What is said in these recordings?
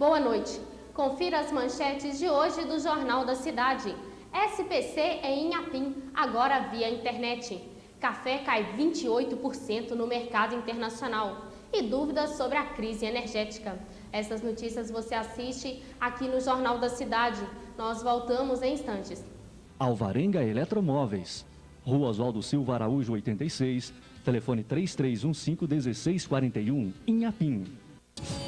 Boa noite. Confira as manchetes de hoje do Jornal da Cidade. SPC em Inhapim, agora via internet. Café cai 28% no mercado internacional. E dúvidas sobre a crise energética. Essas notícias você assiste aqui no Jornal da Cidade. Nós voltamos em instantes. Alvarenga Eletromóveis, Rua Oswaldo Silva Araújo 86, telefone 3315-1641, Inhapim.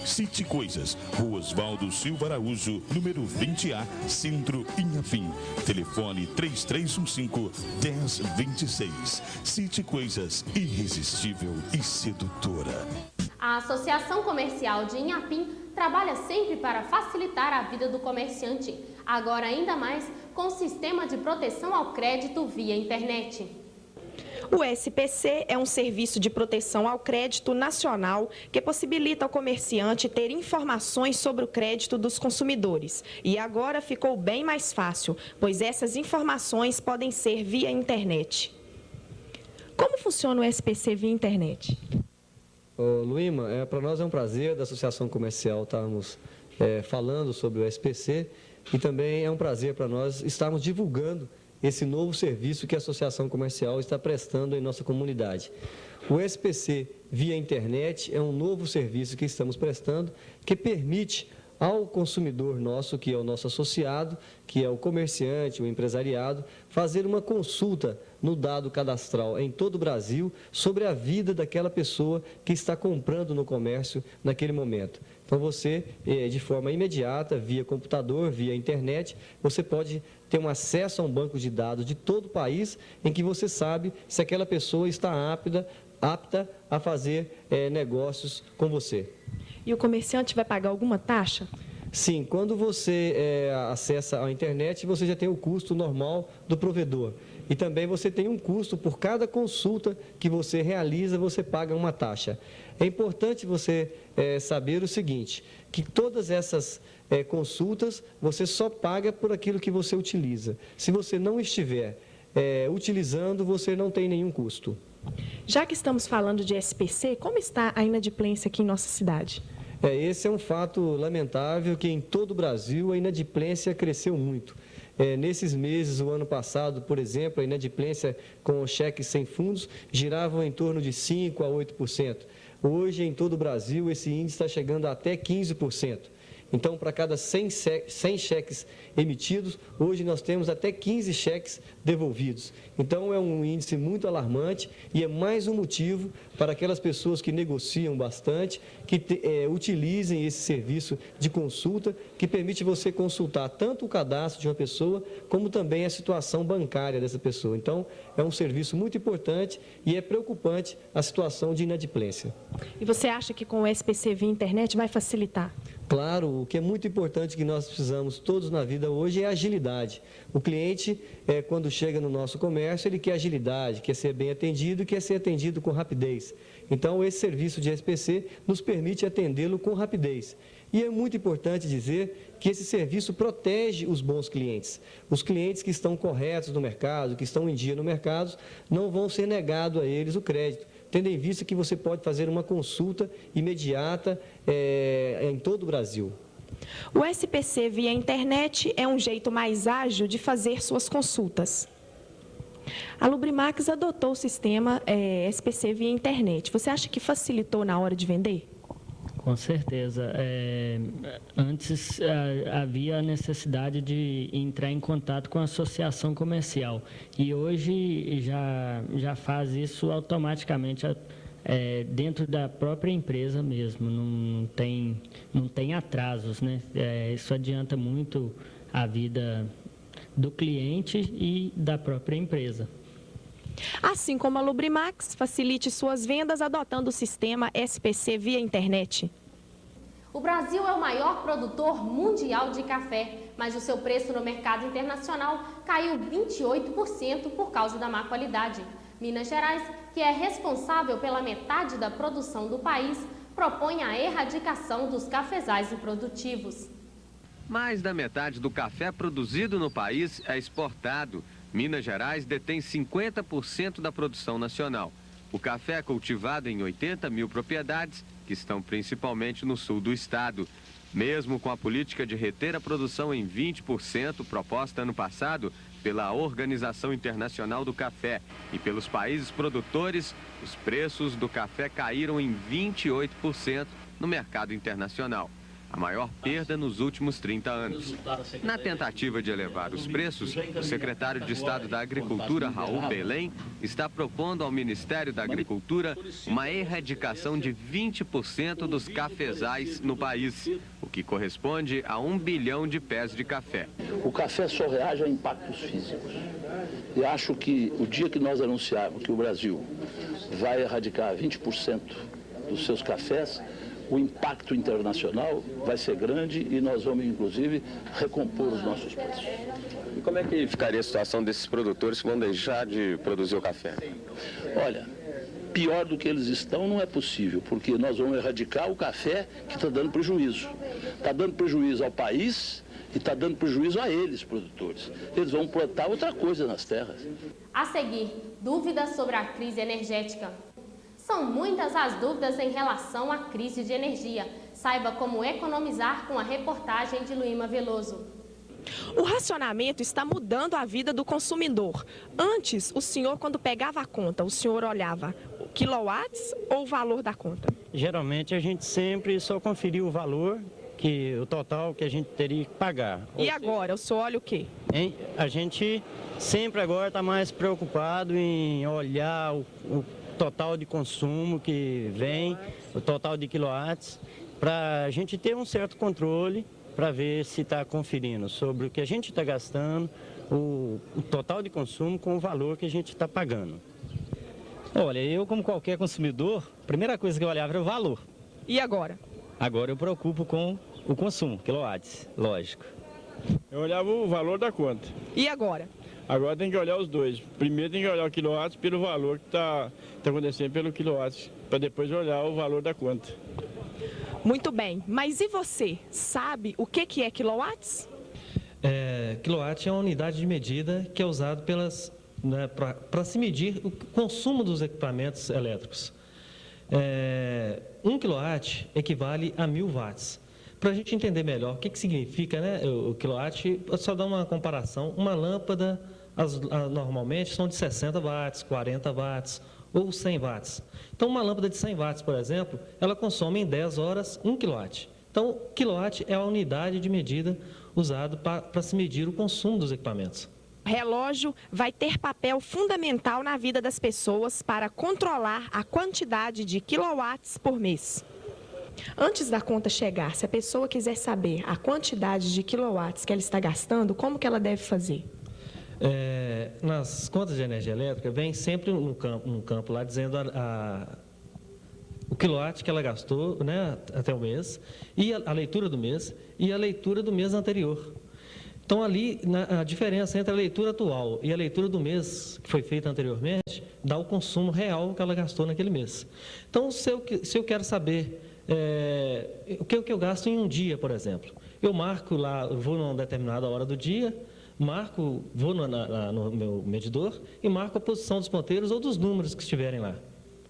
City Coisas, Rua Oswaldo Silva Araújo, número 20A, Centro, Inhapim. Telefone 3315-1026. City Coisas, irresistível e sedutora. A Associação Comercial de Inhapim trabalha sempre para facilitar a vida do comerciante, agora ainda mais com o sistema de proteção ao crédito via internet. O SPC é um serviço de proteção ao crédito nacional que possibilita ao comerciante ter informações sobre o crédito dos consumidores. E agora ficou bem mais fácil, pois essas informações podem ser via internet. Como funciona o SPC via internet? Luíma, para nós é um prazer da Associação Comercial estarmos falando sobre o SPC e também é um prazer para nós estarmos divulgando esse novo serviço que a Associação Comercial está prestando em nossa comunidade. O SPC via internet é um novo serviço que estamos prestando que permite ao consumidor nosso, que é o nosso associado, que é o comerciante, o empresariado, fazer uma consulta no dado cadastral em todo o Brasil sobre a vida daquela pessoa que está comprando no comércio naquele momento. Então você, de forma imediata, via computador, via internet, você pode ter um acesso a um banco de dados de todo o país em que você sabe se aquela pessoa está apta a fazer negócios com você. E o comerciante vai pagar alguma taxa? Sim, quando você acessa a internet, você já tem o custo normal do provedor. E também você tem um custo por cada consulta que você realiza, você paga uma taxa. É importante você saber o seguinte, que todas essas consultas você só paga por aquilo que você utiliza. Se você não estiver utilizando, você não tem nenhum custo. Já que estamos falando de SPC, como está a inadimplência aqui em nossa cidade? Esse é um fato lamentável que em todo o Brasil a inadimplência cresceu muito. Nesses meses, o ano passado, por exemplo, a inadimplência com cheques sem fundos girava em torno de 5% a 8%. Hoje, em todo o Brasil, esse índice está chegando a até 15%. Então, para cada 100 cheques emitidos, hoje nós temos até 15 cheques devolvidos. Então, é um índice muito alarmante e é mais um motivo para aquelas pessoas que negociam bastante, que utilizem esse serviço de consulta, que permite você consultar tanto o cadastro de uma pessoa, como também a situação bancária dessa pessoa. Então, é um serviço muito importante e é preocupante a situação de inadimplência. E você acha que com o SPC via internet vai facilitar? Claro, o que é muito importante que nós precisamos todos na vida hoje é agilidade. O cliente, quando chega no nosso comércio, ele quer agilidade, quer ser bem atendido, quer ser atendido com rapidez. Então, esse serviço de SPC nos permite atendê-lo com rapidez. E é muito importante dizer que esse serviço protege os bons clientes. Os clientes que estão corretos no mercado, que estão em dia no mercado, não vão ser negado a eles o crédito, tendo em vista que você pode fazer uma consulta imediata em todo o Brasil. O SPC via internet é um jeito mais ágil de fazer suas consultas. A Lubrimax adotou o sistema SPC via internet. Você acha que facilitou na hora de vender? Com certeza. Antes havia a necessidade de entrar em contato com a associação comercial e hoje já faz isso automaticamente dentro da própria empresa mesmo, não tem atrasos, né? Isso adianta muito a vida do cliente e da própria empresa. Assim como a Lubrimax, facilite suas vendas adotando o sistema SPC via internet. O Brasil é o maior produtor mundial de café, mas o seu preço no mercado internacional caiu 28% por causa da má qualidade. Minas Gerais, que é responsável pela metade da produção do país, propõe a erradicação dos cafezais improdutivos. Mais da metade do café produzido no país é exportado. Minas Gerais detém 50% da produção nacional. O café é cultivado em 80 mil propriedades, que estão principalmente no sul do estado. Mesmo com a política de reter a produção em 20% proposta ano passado pela Organização Internacional do Café e pelos países produtores, os preços do café caíram em 28% no mercado internacional. A maior perda nos últimos 30 anos. Na tentativa de elevar os preços, o secretário de Estado da Agricultura, Raul Belém, está propondo ao Ministério da Agricultura uma erradicação de 20% dos cafezais no país, o que corresponde a 1 bilhão de pés de café. O café só reage a impactos físicos. E acho que o dia que nós anunciarmos que o Brasil vai erradicar 20% dos seus cafés, o impacto internacional vai ser grande e nós vamos, inclusive, recompor os nossos preços. E como é que ficaria a situação desses produtores que vão deixar de produzir o café? Olha, pior do que eles estão não é possível, porque nós vamos erradicar o café que está dando prejuízo. Está dando prejuízo ao país e está dando prejuízo a eles, produtores. Eles vão plantar outra coisa nas terras. A seguir, dúvidas sobre a crise energética. São muitas as dúvidas em relação à crise de energia. Saiba como economizar com a reportagem de Luíma Veloso. O racionamento está mudando a vida do consumidor. Antes, o senhor, quando pegava a conta, o senhor olhava quilowatts ou o valor da conta? Geralmente, a gente sempre só conferiu o valor, o total que a gente teria que pagar. E agora, o senhor olha o quê? A gente sempre agora está mais preocupado em olhar o total de consumo que vem, o total de quilowatts, para a gente ter um certo controle, para ver se está conferindo sobre o que a gente está gastando, o total de consumo com o valor que a gente está pagando. Olha, eu como qualquer consumidor, a primeira coisa que eu olhava era o valor. E agora? Agora eu preocupo com o consumo, quilowatts, lógico. Eu olhava o valor da conta. E agora? Agora tem que olhar os dois. Primeiro tem que olhar o quilowatts pelo valor que está acontecendo pelo quilowatts, para depois olhar o valor da conta. Muito bem, mas e você? Sabe o que é quilowatts? Quilowatt é uma unidade de medida que é usada para se medir o consumo dos equipamentos elétricos. 1 kilowatt equivale a 1000 watts. Para a gente entender melhor o que significa, né, o quilowatt, só dar uma comparação. Uma lâmpada normalmente são de 60 watts, 40 watts ou 100 watts. Então, uma lâmpada de 100 watts, por exemplo, ela consome em 10 horas 1 quilowatt. Então, quilowatt é a unidade de medida usada para se medir o consumo dos equipamentos. O relógio vai ter papel fundamental na vida das pessoas para controlar a quantidade de quilowatts por mês. Antes da conta chegar, se a pessoa quiser saber a quantidade de quilowatts que ela está gastando, como que ela deve fazer? Nas contas de energia elétrica, vem sempre um campo lá dizendo o quilowatt que ela gastou, né, até o mês, e a leitura do mês e a leitura do mês anterior. Então, ali, a diferença entre a leitura atual e a leitura do mês que foi feita anteriormente, dá o consumo real que ela gastou naquele mês. Então, se eu quero saber o que eu gasto em um dia, por exemplo, eu marco lá, vou numa determinada hora do dia, vou no meu medidor e marco a posição dos ponteiros ou dos números que estiverem lá.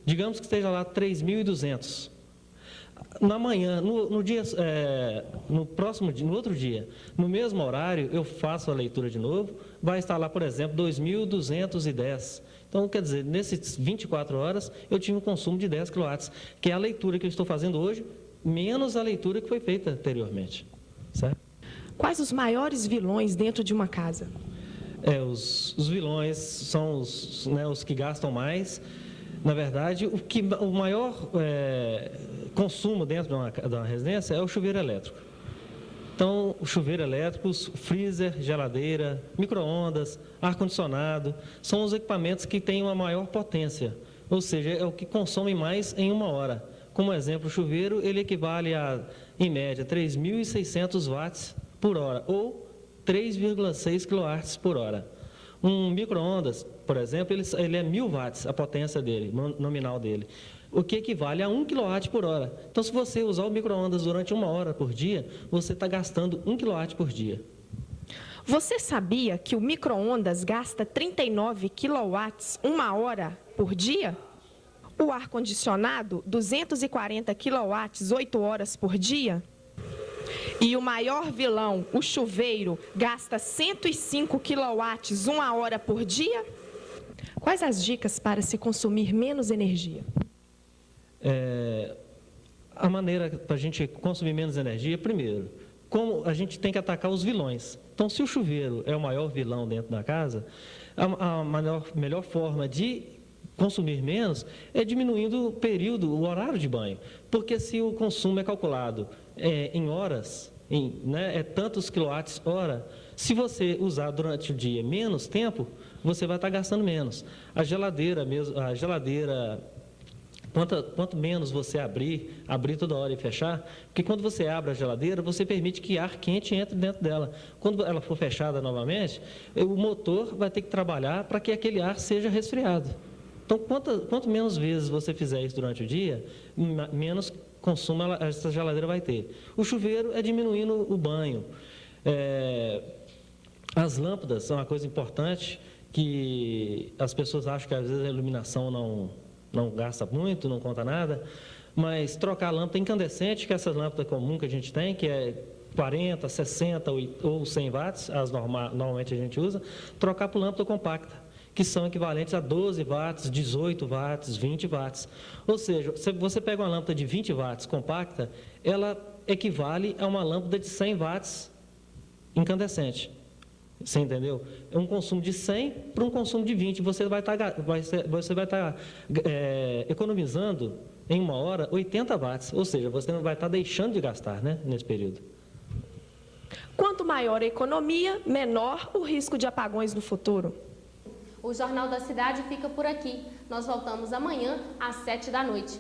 Digamos que esteja lá 3.200. Na manhã, no outro dia, no mesmo horário, eu faço a leitura de novo, vai estar lá, por exemplo, 2.210. Então, quer dizer, nessas 24 horas, eu tive um consumo de 10 kW, que é a leitura que eu estou fazendo hoje, menos a leitura que foi feita anteriormente. Certo? Quais os maiores vilões dentro de uma casa? Os vilões são os que gastam mais. Na verdade, o maior consumo dentro de uma residência é o chuveiro elétrico. Então, o chuveiro elétrico, freezer, geladeira, micro-ondas, ar-condicionado, são os equipamentos que têm uma maior potência, ou seja, é o que consome mais em uma hora. Como exemplo, o chuveiro, ele equivale a, em média, 3.600 watts por hora, ou 3,6 kW por hora. Um micro-ondas, por exemplo, ele é 1.000 watts, a potência dele, nominal dele, o que equivale a 1 kW por hora. Então, se você usar o micro-ondas durante 1 hora por dia, você está gastando 1 kW por dia. Você sabia que o micro-ondas gasta 39 kW 1 hora por dia? O ar-condicionado, 240 kW 8 horas por dia? E o maior vilão, o chuveiro, gasta 105 kW 1 hora por dia? Quais as dicas para se consumir menos energia? A maneira para a gente consumir menos energia, primeiro, como a gente tem que atacar os vilões. Então, se o chuveiro é o maior vilão dentro da casa, a melhor forma de consumir menos é diminuindo o período, o horário de banho. Porque se o consumo é calculado em horas, é tantos quilowatts-hora, se você usar durante o dia menos tempo, você vai estar gastando menos. A geladeira, quanto menos você abrir toda hora e fechar, porque quando você abre a geladeira, você permite que ar quente entre dentro dela. Quando ela for fechada novamente, o motor vai ter que trabalhar para que aquele ar seja resfriado. Então, quanto menos vezes você fizer isso durante o dia, menos consumo essa geladeira vai ter. O chuveiro é diminuindo o banho. As lâmpadas são uma coisa importante, que as pessoas acham que às vezes a iluminação não gasta muito, não conta nada, mas trocar a lâmpada incandescente, que é essa lâmpada comum que a gente tem, que é 40, 60 ou 100 watts, normalmente a gente usa, trocar por lâmpada compacta, que são equivalentes a 12 watts, 18 watts, 20 watts. Ou seja, se você pega uma lâmpada de 20 watts compacta, ela equivale a uma lâmpada de 100 watts incandescente. Você entendeu? É um consumo de 100 para um consumo de 20. Você vai estar economizando em uma hora 80 watts. Ou seja, você não vai estar deixando de gastar, né, nesse período. Quanto maior a economia, menor o risco de apagões no futuro. O Jornal da Cidade fica por aqui. Nós voltamos amanhã às 7 da noite.